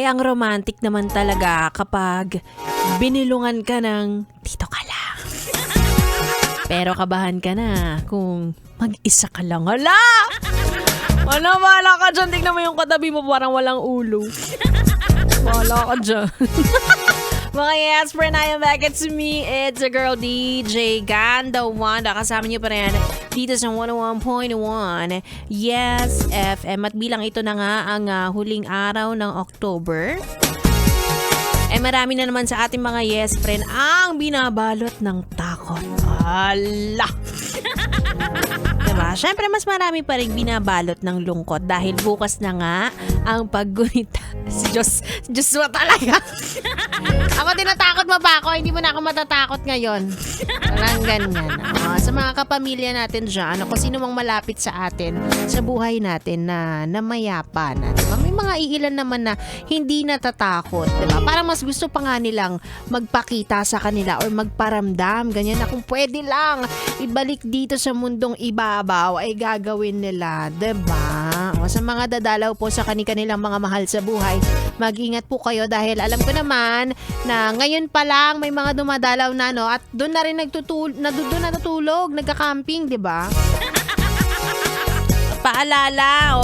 ang romantic naman talaga kapag binilungan ka ng dito ka lang. Pero kabahan ka na kung mag-isa ka lang. Hala! Wala ka dyan. Tignan mo yung katabi mo parang walang ulo. Wala ka dyan. Mga yes, friend, I am back. It's me. It's a girl DJ Ganda Wanda. Kasama niyo pa rin dito sa 101.1 Yes FM. At bilang ito na nga ang huling araw ng October, marami na naman sa ating mga yes, friend ang binabalot ng takot. Ala! Diba? Siyempre, mas marami pa rin binabalot ng lungkot dahil bukas na nga ang paggunita. Si Diyos mo talaga. Ako tinatakot mo pa ako, hindi mo na ako matatakot ngayon. Walang ganyan. Sa mga kapamilya natin dyan, kung sino mang malapit sa atin, sa buhay natin na mayapa na. Diba? May mga iilan naman na hindi natatakot. Diba? Parang mas gusto pa nga nilang magpakita sa kanila or magparamdam. Ganyan na kung pwede lang ibalik dito sa mundong ibabaw ay gagawin nila. Diba? Sa mga dadalaw po sa kanilang mga mahal sa buhay, mag-ingat po kayo dahil alam ko naman na ngayon pa lang may mga dumadalaw na at doon na rin natutulog, nagka-camping, 'di ba? Paalala,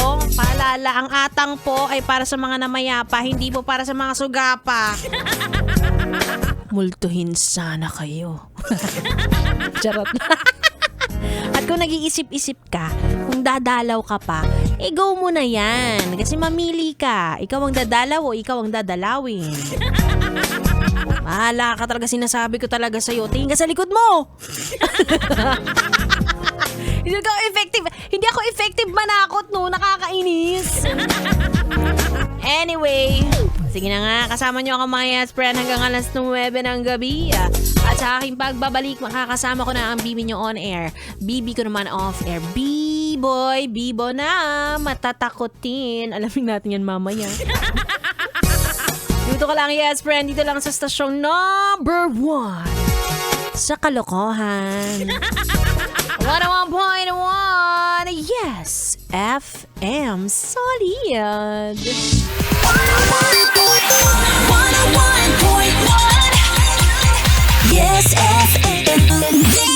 ang atang po ay para sa mga namayapa, hindi po para sa mga sugapa. Multuhin sana kayo. Charot. At kung nag-iisip-isip ka, kung dadalaw ka pa, go mo na yan. Kasi mamili ka. Ikaw ang dadalaw o ikaw ang dadalawin. Mahala ka talaga, sinasabi ko talaga sa'yo. Tingin ka sa likod mo! Hindi ako effective manakot, no? Nakakainis. Anyway, sige na nga, kasama nyo ako mga yes friend hanggang alas 9 ng gabi. At sa aking pagbabalik, makakasama ko na ang Bibi nyo on air. Bibi ko naman off air. Bibo na, matatakotin. Alamin natin yan mamaya. Dito ka lang yes friend, dito lang sa stasyong number 1 sa kalokohan. 101.1 Yes FM Solid. 101.1 Yes FM.